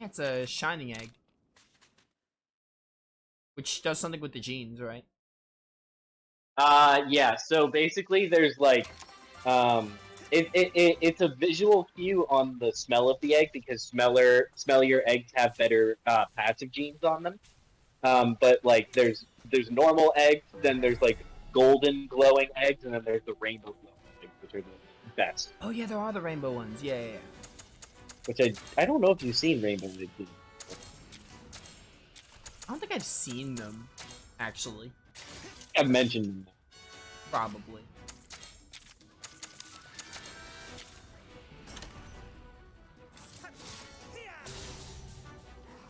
It's a shining egg, which does something with the genes, right? Yeah. So basically, there's like, um, it's a visual cue on the smell of the egg because smellier eggs have better passive genes on them. But like, there's normal eggs, then there's like golden glowing eggs, and then there's the rainbow glowing eggs, which are the best. Oh yeah, there are the rainbow ones. Yeah, yeah, yeah. Which I don't know if you've seen rainbow eggs. I don't think I've seen them, actually. I've mentioned them. Probably.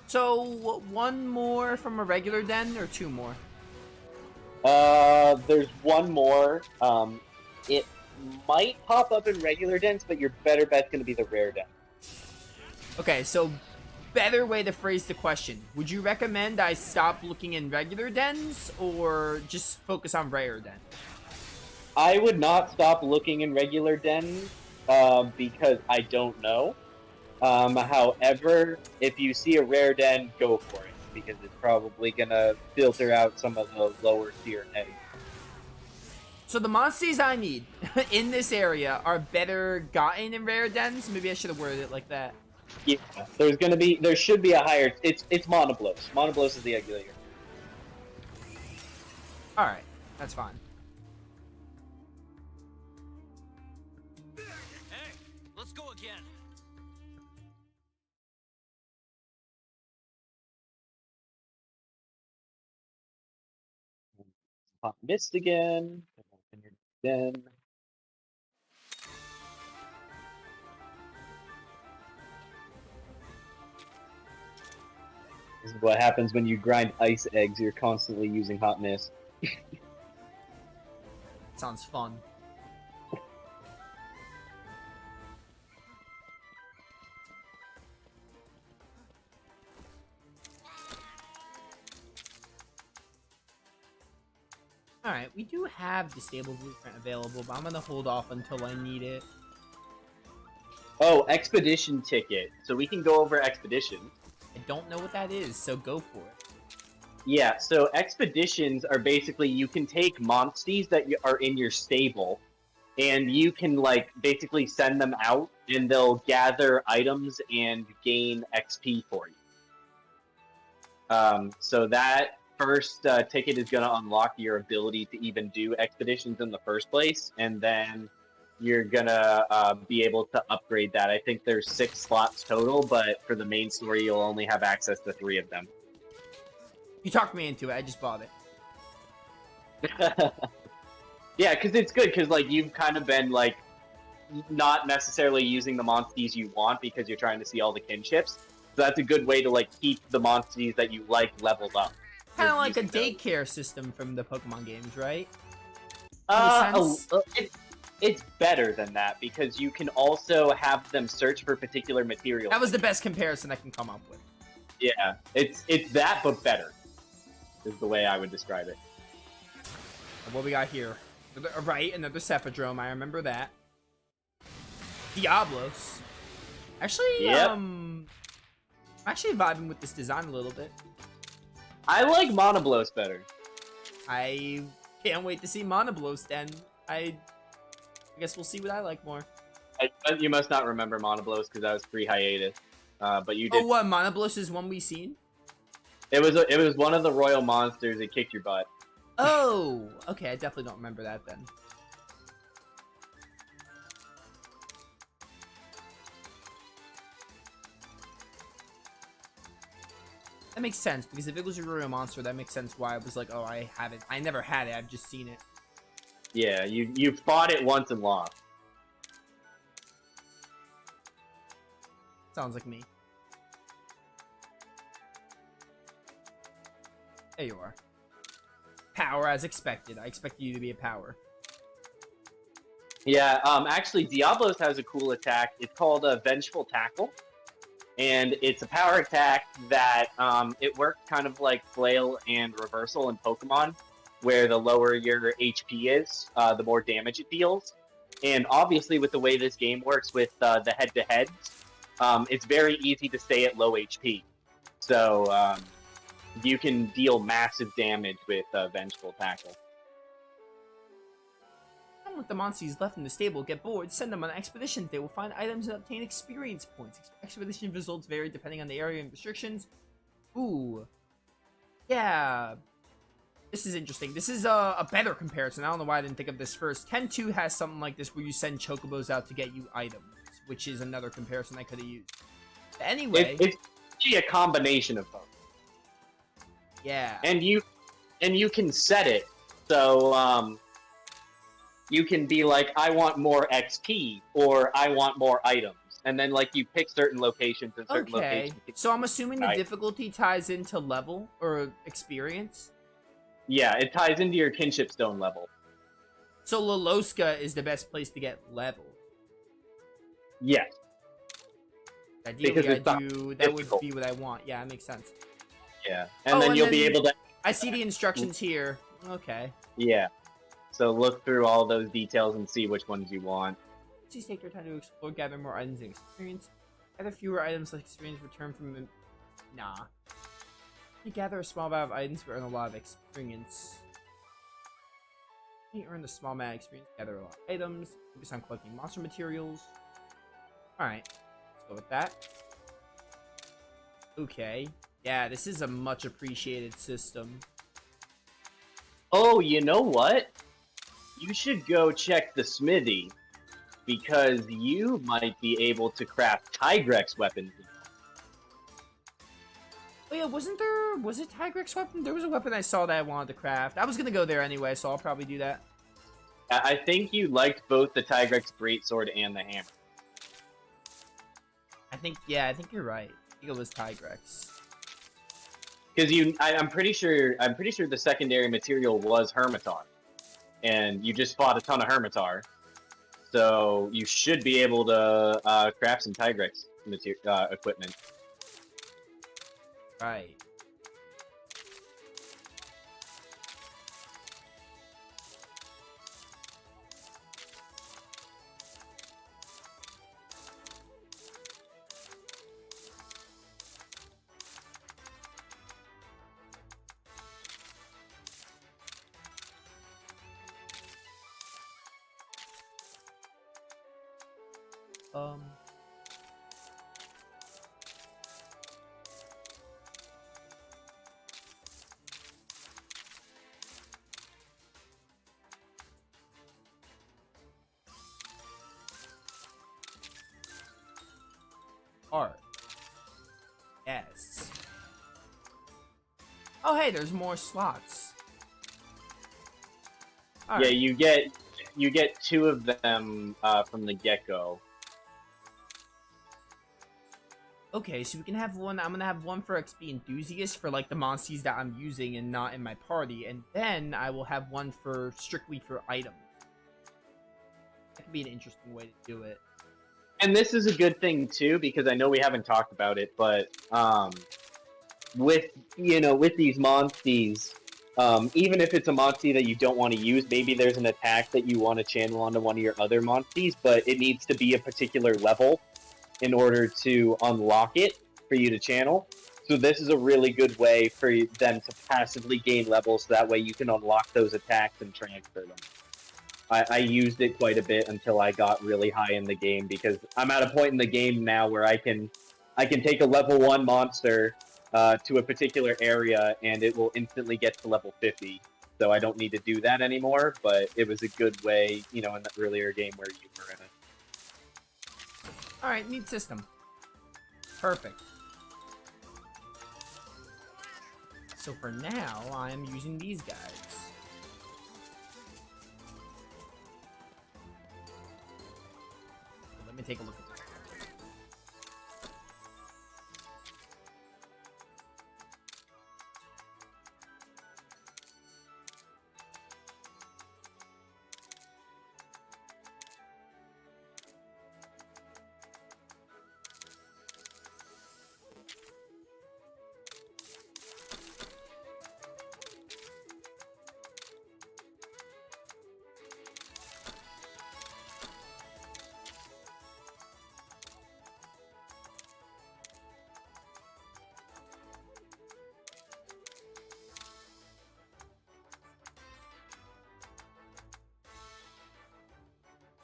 So, one more from a regular den, or two more? There's one more. It might pop up in regular dens, but your better bet's gonna be the rare den. Okay, so better way to phrase the question. Would you recommend I stop looking in regular dens, or just focus on rare dens? I would not stop looking in regular dens, because I don't know. However, if you see a rare den, go for it, because it's probably gonna filter out some of the lower tier eggs. So the monsters I need in this area are better gotten in rare dens? Maybe I should have worded it like that. Yeah, there should be a higher. It's Monoblos. Monoblos is the egg layer. All right, that's fine. Hey, let's go again. Pop mist again. Then. This is what happens when you grind ice eggs. You're constantly using hot mist. Sounds fun. Alright, we do have the stable blueprint available, but I'm gonna hold off until I need it. Oh, expedition ticket. So we can go over expedition. I don't know what that is, so go for it. Yeah, so expeditions are basically you can take monsties that are in your stable, and you can like basically send them out, and they'll gather items and gain XP for you. So that first ticket is going to unlock your ability to even do expeditions in the first place, and then you're going to be able to upgrade that. I think there's 6 slots total, but for the main story, you'll only have access to 3 of them. You talked me into it, I just bought it. Yeah, because it's good, because like you've kind of been like not necessarily using the monsties you want because you're trying to see all the kinships. So that's a good way to like keep the monsties that you like leveled up. Kind of like a daycare system from the Pokemon games, right? It's better than that because you can also have them search for particular materials. That was the best comparison I can come up with. Yeah, it's that but better is the way I would describe it. What we got here? Right, another Cephadrome. I remember that. Diablos. Actually, yep. I'm actually vibing with this design a little bit. I like Monoblos better. I can't wait to see Monoblos then. I guess we'll see what I like more. You must not remember Monoblos because that was pre-hiatus. But you did. Oh, what? Monoblos is one we seen? It was one of the royal monsters that kicked your butt. Oh, okay. I definitely don't remember that then. That makes sense, because if it was a royal monster, that makes sense why I was like, oh, I haven't. I never had it. I've just seen it. Yeah, you fought it once and lost. Sounds like me. There you are. Power as expected. I expected you to be a power. Yeah, actually, Diablos has a cool attack. It's called a Vengeful Tackle. And it's a power attack that it works kind of like Flail and Reversal in Pokemon, where the lower your HP is, the more damage it deals. And obviously, with the way this game works with the head-to-heads, it's very easy to stay at low HP. So you can deal massive damage with Vengeful Tackle. Don't let the monsters left in the stable get bored. Send them on expeditions. They will find items and obtain experience points. Expedition results vary depending on the area and restrictions. Ooh. Yeah. This is interesting. This is a better comparison. I don't know why I didn't think of this first. Ken 2 has something like this where you send chocobos out to get you items, which is another comparison I could have used. Anyway. It's actually a combination of both. Yeah. And you can set it. So you can be like, I want more XP, or I want more items. And then, like, you pick certain locations and certain locations. So I'm assuming the difficulty ties into level or experience? Yeah, it ties into your kinship stone level. So Loloska is the best place to get leveled. Yes. Ideally, that would be what I want. Yeah, that makes sense. Yeah. And then you'll be able to... I see the instructions here. Okay. Yeah. So look through all those details and see which ones you want. Please take your time to explore, gather more items and experience. Gather fewer items like experience return from... Nah. You gather a small amount of items but earn a lot of experience. You earn the small amount of experience, gather a lot of items, focus on collecting monster materials. Alright, let's go with that. Okay. Yeah, this is a much appreciated system. Oh, you know what? You should go check the smithy, because you might be able to craft Tigrex weapons. Oh yeah, was it Tigrex weapon? There was a weapon I saw that I wanted to craft. I was gonna go there anyway, so I'll probably do that. I think you liked both the Tigrex greatsword and the hammer. I think you're right. I think it was Tigrex. Because I'm pretty sure the secondary material was Hermitar, and you just fought a ton of Hermitar, so you should be able to craft some Tigrex equipment. Right. Art. Yes. Oh, hey, there's more slots. All Yeah, right. you get 2 of them from the get-go. Okay, so we can have one. I'm gonna have one for XP enthusiast for like the monsters that I'm using and not in my party, and then I will have one for strictly for items. That could be an interesting way to do it. And this is a good thing too, because I know we haven't talked about it, but with these monsties, even if it's a monstie that you don't want to use, maybe there's an attack that you want to channel onto one of your other monsties, but it needs to be a particular level in order to unlock it for you to channel. So this is a really good way for them to passively gain levels, so that way you can unlock those attacks and transfer them. I used it quite a bit until I got really high in the game, because I'm at a point in the game now where I can take a level 1 monster to a particular area, and it will instantly get to level 50. So I don't need to do that anymore, but it was a good way, in the earlier game where you were in it. Alright, neat system. Perfect. So for now, I'm using these guys. Let me take a look at this.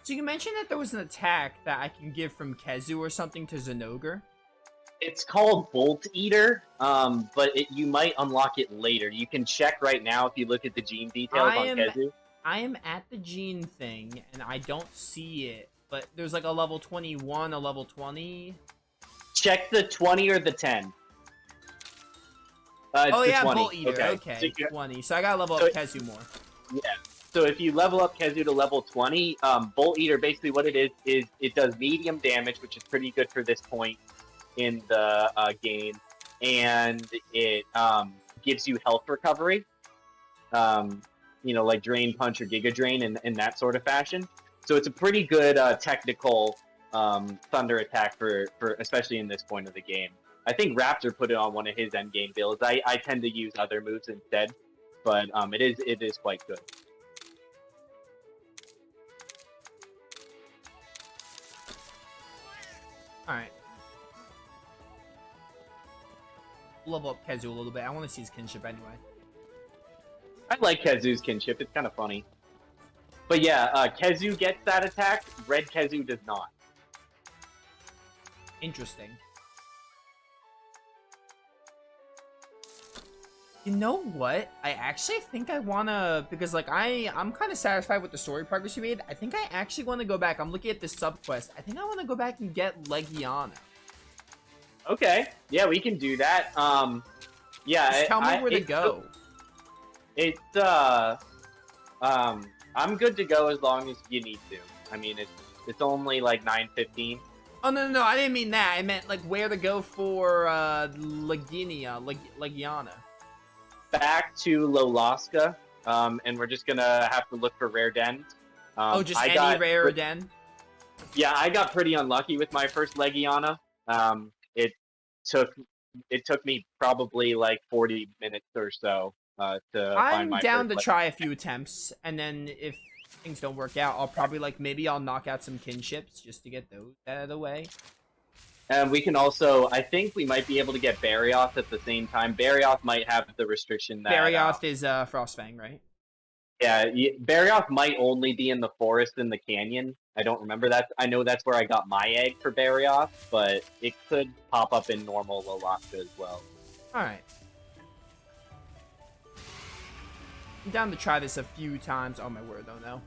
So you mentioned that there was an attack that I can give from Kezu or something to Zenogre. It's called Bolt Eater, but you might unlock it later. You can check right now if you look at the gene details on Kezu. I am at the gene thing, and I don't see it. But there's like a level 21, a level 20. Check the 20 or the 10. It's Oh the yeah, 20. Bolt Eater. Okay, So 20. So I gotta level up Kezu more. Yeah. So if you level up Kezu to level 20, Bolt Eater, basically what it is it does medium damage, which is pretty good for this point in the game, and it gives you health recovery, like Drain Punch or Giga Drain in that sort of fashion. So it's a pretty good technical thunder attack for especially in this point of the game. I think Raptor put it on one of his end game builds. I tend to use other moves instead, but it is quite good. Alright. Level up Kezu a little bit. I want to see his kinship anyway. I like Kezu's kinship. It's kind of funny. But yeah, Kezu gets that attack. Red Kezu does not. Interesting. You know what? I actually think I wanna, because like I'm kind of satisfied with the story progress you made. I think I actually want to go back. I'm looking at this sub quest. I think I want to go back and get Legiana. Okay, yeah, we can do that. Yeah, Just tell me where to go. I'm good to go as long as you need to. I mean, it's only like 9:15. Oh no, I didn't mean that. I meant like where to go for Legiana. Back to Loloska, and we're just gonna have to look for rare dens. Just any rare den? Yeah, I got pretty unlucky with my first Legiana. It took me probably like 40 minutes or so to find my I'm down to first try a few attempts, and then if things don't work out, I'll probably maybe I'll knock out some kinships just to get those out of the way. And we can also, I think we might be able to get Barioth at the same time. Barioth might have the restriction that... Barioth is Frostfang, right? Yeah, Barioth might only be in the forest in the canyon. I don't remember that. I know that's where I got my egg for Barioth, but it could pop up in normal Loloska as well. Alright. I'm down to try this a few times. Oh my word, though, no.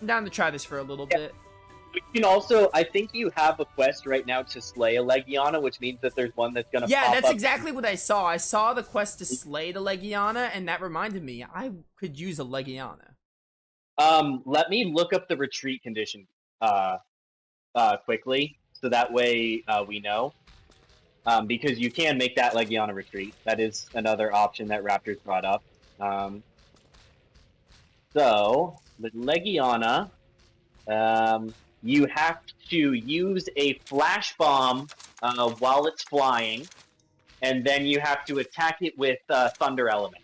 I'm down to try this for a little bit. You can also, I think you have a quest right now to slay a Legiana, which means that there's one that's gonna pop that's up. exactly what I saw. I saw the quest to slay the Legiana, and that reminded me, I could use a Legiana. Let me look up the retreat condition quickly, so that way we know. Because you can make that Legiana retreat. That is another option that Raptors brought up. So, with Legiana, you have to use a flash bomb while it's flying, and then you have to attack it with Thunder Element.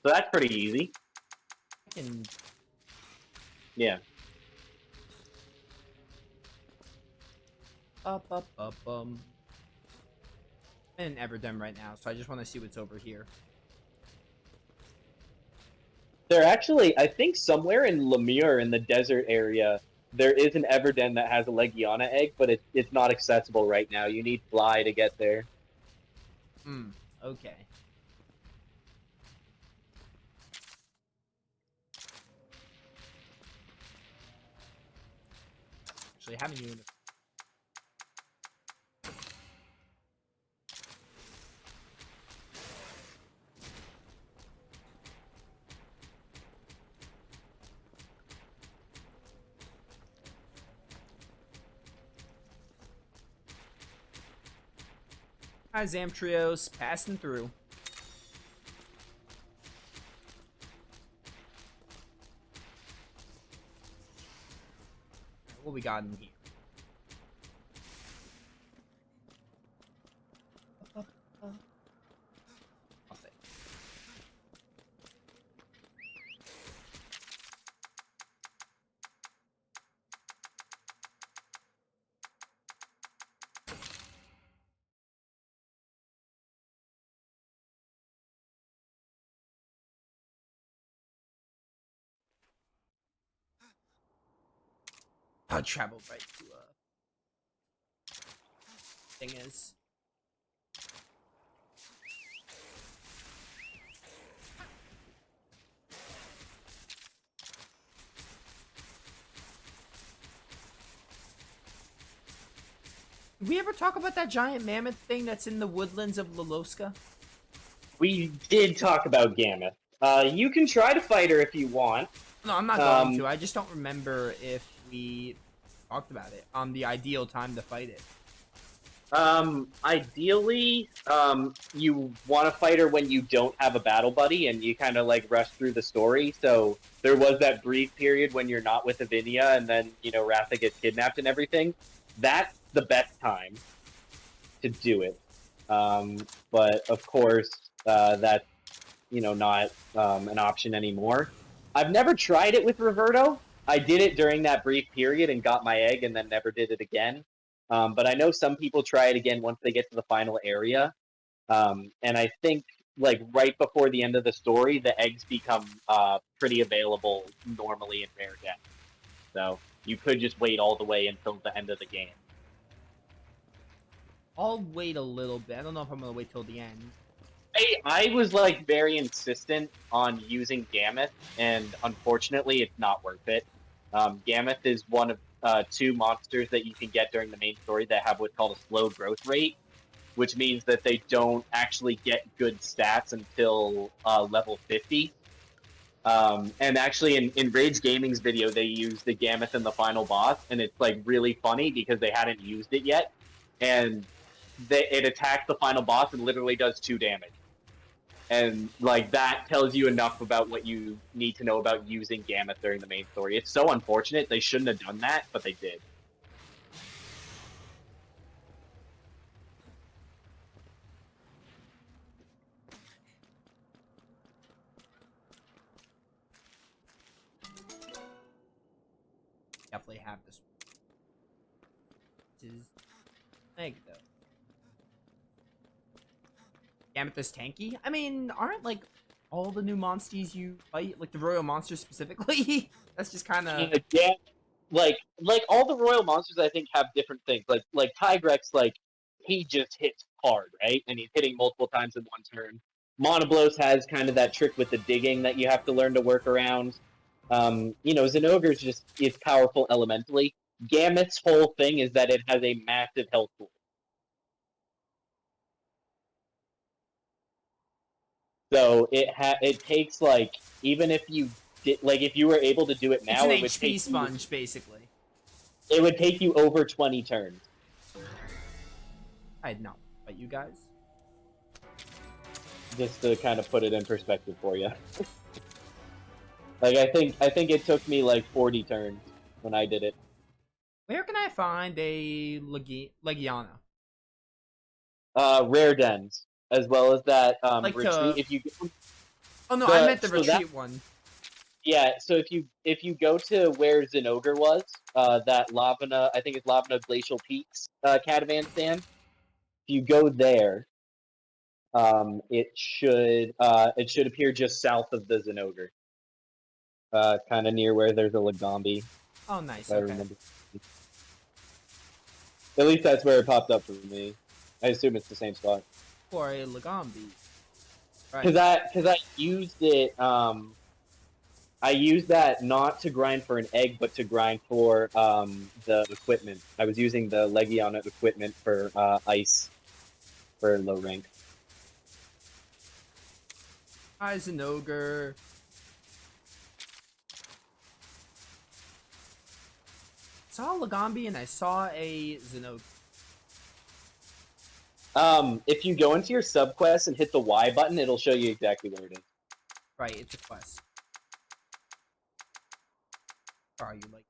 So that's pretty easy. Yeah. I'm in Everdem right now, so I just want to see what's over here. There actually, I think somewhere in Lemur in the desert area, there is an Everden that has a Legiana egg, but it's not accessible right now. You need Fly to get there. Okay. Actually, having you in the... Hi, Zamtrios, passing through. What we got in here? I'll travel right to thing is. Did we ever talk about that giant mammoth thing that's in the woodlands of Loloska? We did talk about Gammoth. You can try to fight her if you want. No, I'm not going to. I just don't remember if we talked about it on the ideal time to fight it. Ideally, you want to fight her when you don't have a battle buddy and you kind of like rush through the story. So there was that brief period when you're not with Avinia and then, Ratha gets kidnapped and everything. That's the best time to do it. But of course, that's, not an option anymore. I've never tried it with Roberto. I did it during that brief period and got my egg and then never did it again. But I know some people try it again once they get to the final area. And I think, like, right before the end of the story, the eggs become pretty available normally in rare death. So you could just wait all the way until the end of the game. I'll wait a little bit. I don't know if I'm going to wait till the end. I was, like, very insistent on using Gammoth, and unfortunately, it's not worth it. Gammoth is one of 2 monsters that you can get during the main story that have what's called a slow growth rate, which means that they don't actually get good stats until level 50. And actually, in Rage Gaming's video, they used the Gammoth in the final boss, and it's, like, really funny because they hadn't used it yet, and it attacks the final boss and literally does 2 damage. And, like, that tells you enough about what you need to know about using Gammoth during the main story. It's so unfortunate. They shouldn't have done that, but they did. Definitely have this. This is egg, though. Amethyst tanky? I mean, aren't, like, all the new monsters you fight, like the royal monsters specifically? That's just kind of... Yeah, like all the royal monsters, I think, have different things. Like Tigrex, like, he just hits hard, right? And he's hitting multiple times in one turn. Monoblos has kind of that trick with the digging that you have to learn to work around. Zinogre's is powerful elementally. Gammoth's whole thing is that it has a massive health pool. So it takes, like, even if you if you were able to do it now, it's an it would HP take sponge, basically. It would take you over 20 turns. I'd not fight you guys. Just to kind of put it in perspective for you. Like, I think it took me like 40 turns when I did it. Where can I find a Legiana? Rare dens, as well as that Like retreat. to... If you Oh no, I meant the retreat one. Yeah, so if you go to where Zinogre was, that Lavana, I think it's Lavana Glacial Peaks catavan stand. If you go there, it should appear just south of the Zinogre. Kind of near where there's a Lagombi. Oh, nice. I Okay. remember. At least that's where it popped up for me. I assume it's the same spot. For a Lagombi. Right. Because I used it. I used that not to grind for an egg, but to grind for the equipment. I was using the Legiana equipment for ice for low rank. Hi, Zinogre. Saw a Lagombi and I saw a Zinogre. If you go into your subquest and hit the Y button, it'll show you exactly where it is. Right, it's a quest. Are you like?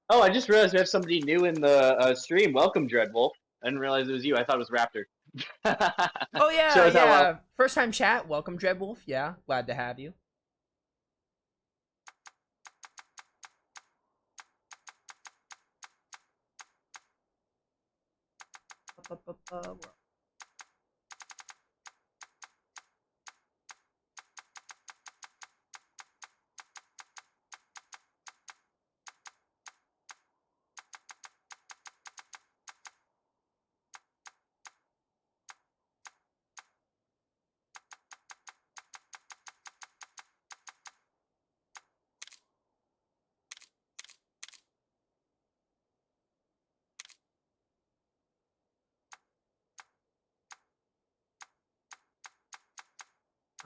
Oh, I just realized we have somebody new in the stream. Welcome, Dreadwolf. I didn't realize it was you. I thought it was Raptor. Oh yeah, Shows how yeah. well. First time chat. Welcome, Dreadwolf. Yeah, glad to have you.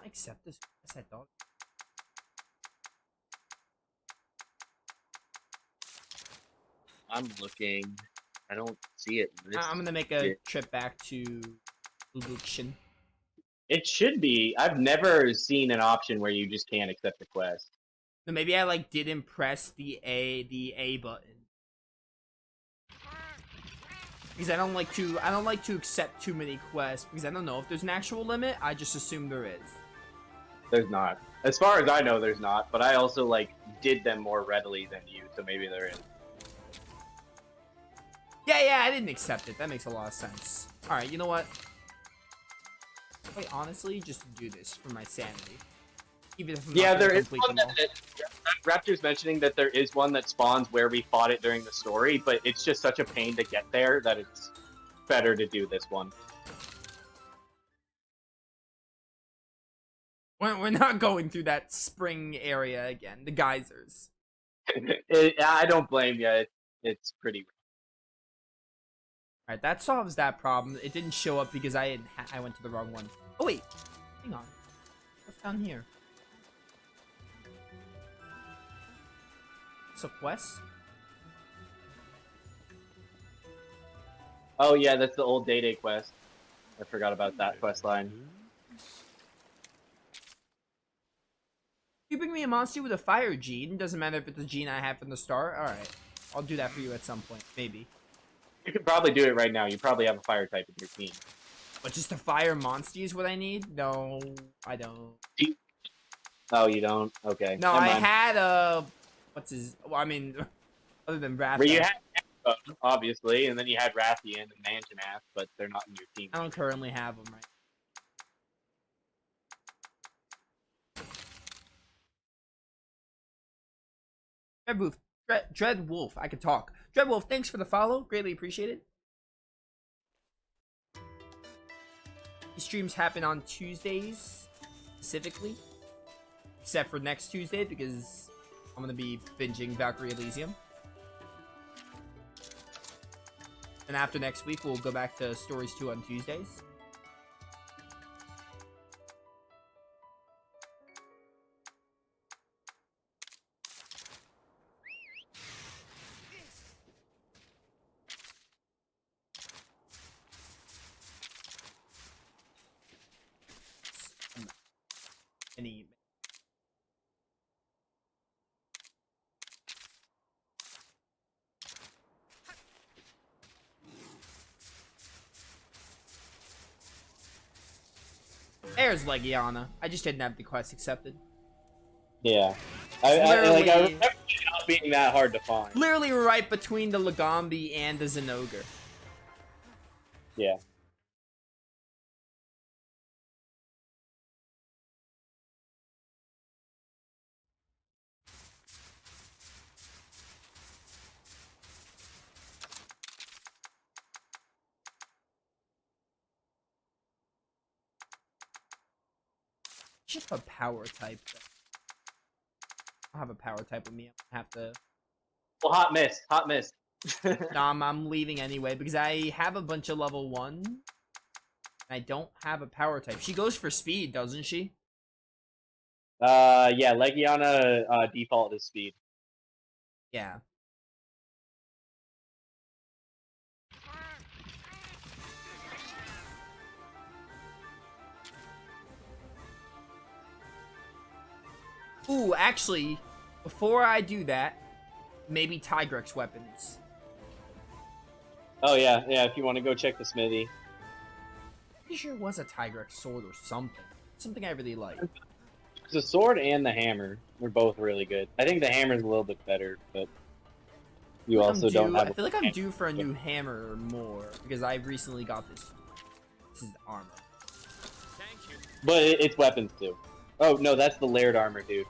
I accept this. Yes, I thought. I'm looking. I don't see it. I'm gonna make a trip back to Luxian. It should be. I've never seen an option where you just can't accept the quest. No, maybe I like didn't press the A button. Because I don't like to accept too many quests because I don't know if there's an actual limit. I just assume there is. There's not. As far as I know, there's not. But I also like did them more readily than you, so maybe there is. Yeah, I didn't accept it. That makes a lot of sense. All right, you know what? Wait, honestly, just do this for my sanity. Even if I'm not There is complete one them all. that Raptor's mentioning that there is one that spawns where we fought it during the story, but it's just such a pain to get there that it's better to do this one. We're not going through that spring area again. The geysers. I don't blame you. It's pretty. All right, that solves that problem. It didn't show up because I went to the wrong one. Oh wait, hang on. What's down here? It's a quest? Oh yeah, that's the old Day quest. I forgot about that quest line. You bring me a monster with a fire gene. Doesn't matter if it's a gene I have from the start. All right, I'll do that for you at some point, maybe. You could probably do it right now. You probably have a fire type in your team. But just a fire monster is what I need? No, I don't. Oh, you don't? Okay. No, Never I mind. had a... What's his... Well, I mean, other than Wrath. Where you had Echo, obviously, and then you had Rathian and Mansionath, but they're not in your team. I don't currently have them, right? Dread Wolf, I could talk. Dread Wolf, thanks for the follow. Greatly appreciated. These streams happen on Tuesdays, specifically. Except for next Tuesday, because I'm going to be binging Valkyrie Elysium. And after next week, we'll go back to Stories 2 on Tuesdays. Any... There's Legiana. I just didn't have the quest accepted. Yeah. I remember it not being that hard to find. Literally right between the Lagombi and the Zenogre. Yeah. Just a power type. I don't have a power type with me. I'm gonna have to... Well, hot miss. Hot miss. No, I'm leaving anyway because I have a bunch of level 1. And I don't have a power type. She goes for speed, doesn't she? Yeah, Legiana default is speed. Yeah. Ooh, actually, before I do that, maybe Tigrex weapons. Oh yeah, if you want to go check the smithy. Pretty sure it was a Tigrex sword or something. Something I really like. The sword and the hammer were both really good. I think the hammer's a little bit better, but You also don't have. I feel like I'm due for a new hammer or more because I recently got this. This is armor. Thank you. But it's weapons too. Oh no, that's the layered armor, dude.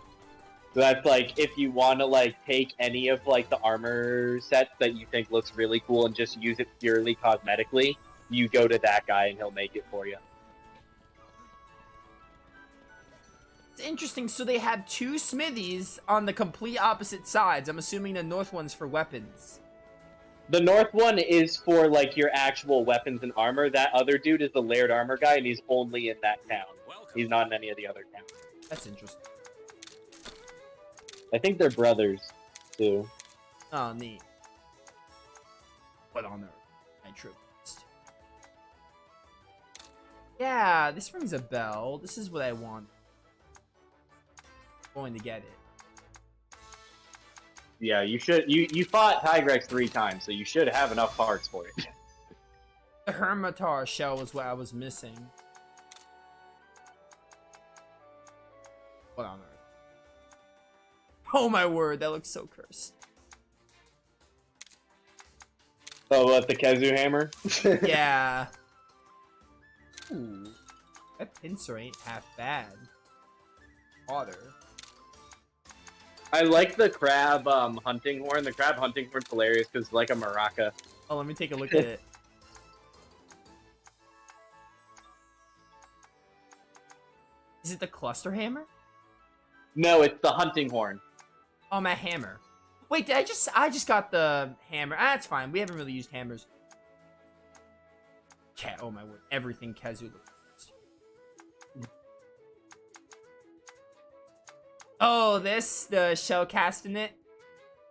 So that's like if you want to like take any of like the armor sets that you think looks really cool and just use it purely cosmetically, you go to that guy and he'll make it for you. It's interesting. So they have two smithies on the complete opposite sides. I'm assuming the north one's for weapons. The north one is for like your actual weapons and armor. That other dude is the layered armor guy, and he's only in that town. Welcome. He's not in any of the other towns. That's interesting. I think they're brothers, too. Oh, neat. What on earth? I tripped. Yeah, this rings a bell. This is what I want. Going to get it. Yeah, you should. You fought Tigrex 3 times, so you should have enough parts for it. The Hermitar shell was what I was missing. What on earth? Oh my word, that looks so cursed. Oh, what, the Kezu hammer? Yeah. Ooh. That pincer ain't half bad. Water. I like the crab hunting horn. The crab hunting horn's hilarious because it's like a maraca. Oh, let me take a look at it. Is it the cluster hammer? No, it's the hunting horn. Oh, my hammer. Wait, I just got the hammer. Ah, that's fine. We haven't really used hammers. Oh my word. Everything Kazu looks. Oh, the shell casting it?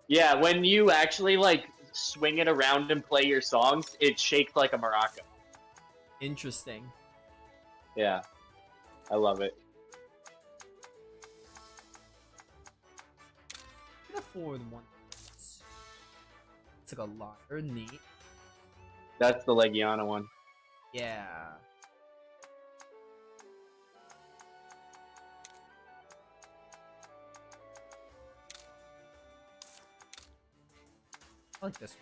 Yeah, when you actually like swing it around and play your songs, it shakes like a maraca. Interesting. Yeah. I love it. I can afford one. It's like a lot. Or neat. That's the Legiana one. Yeah. I like this one.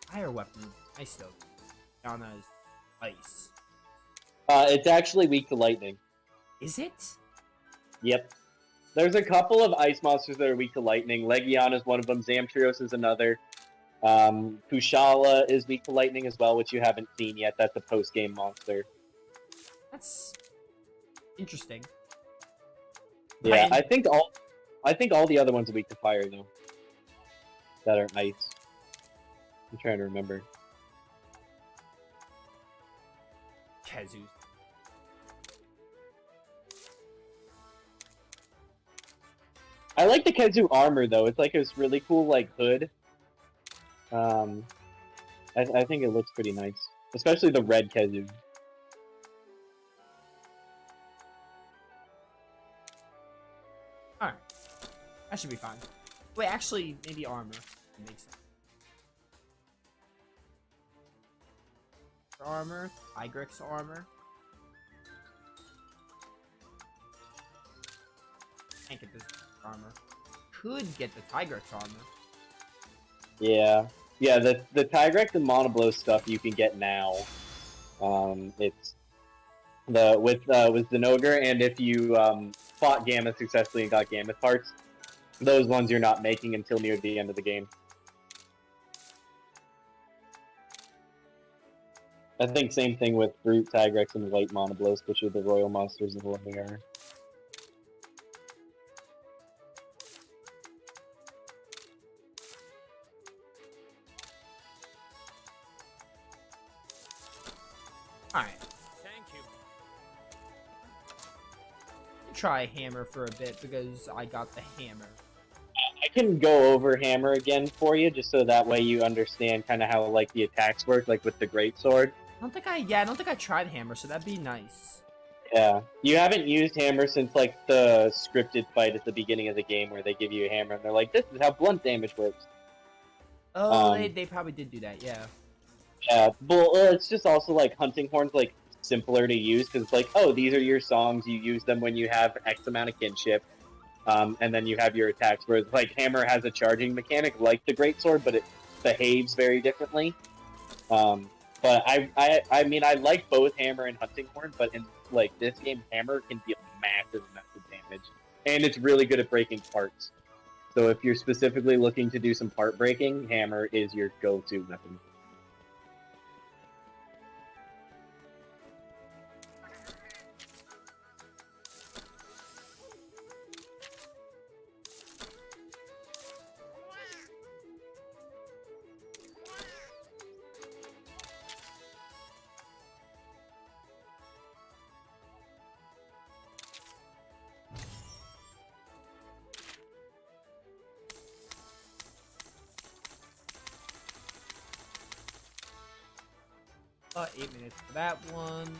Fire weapon. Ice though. Legiana's ice. It's actually weak to lightning. Is it? Yep. There's a couple of ice monsters that are weak to lightning. Legiana is one of them. Zamtrios is another. Kushala is weak to lightning as well, which you haven't seen yet. That's a post-game monster. That's interesting. Yeah, I think all the other ones are weak to fire though. That are ice. I'm trying to remember. Kazu's. I like the Kezu armor though. It's like this really cool like hood. I think it looks pretty nice, especially the red Kezu. Alright. That should be fine. Wait, actually, maybe armor. That makes sense. Armor. Tigrex armor. Can't get this armor. Could get the Tigrex armor. Yeah. Yeah, the Tigrex and Monoblow stuff you can get now. It's with Zenogre, and if you fought Gamma successfully and got Gamma parts, those ones you're not making until near the end of the game. I think same thing with Brute, Tigrex, and White Monoblows, which are the Royal Monsters in the Living Era. Alright. Thank you. Try hammer for a bit because I got the hammer. I can go over Hammer again for you, just so that way you understand kind of how like the attacks work, like with the Great Sword. I don't think I tried hammer, so that'd be nice. Yeah, you haven't used hammer since like the scripted fight at the beginning of the game where they give you a hammer and they're like, "This is how blunt damage works." Oh, Um, they probably did do that, yeah. yeah, but it's just also like hunting horns like simpler to use because it's like, oh, these are your songs. You use them when you have X amount of kinship, and then you have your attacks. Whereas like hammer has a charging mechanic like the greatsword, but it behaves very differently. But I mean, I like both hammer and hunting horn, but in like this game, hammer can deal massive amounts of damage, and it's really good at breaking parts. So if you're specifically looking to do some part breaking, hammer is your go-to weapon. About 8 minutes for that one.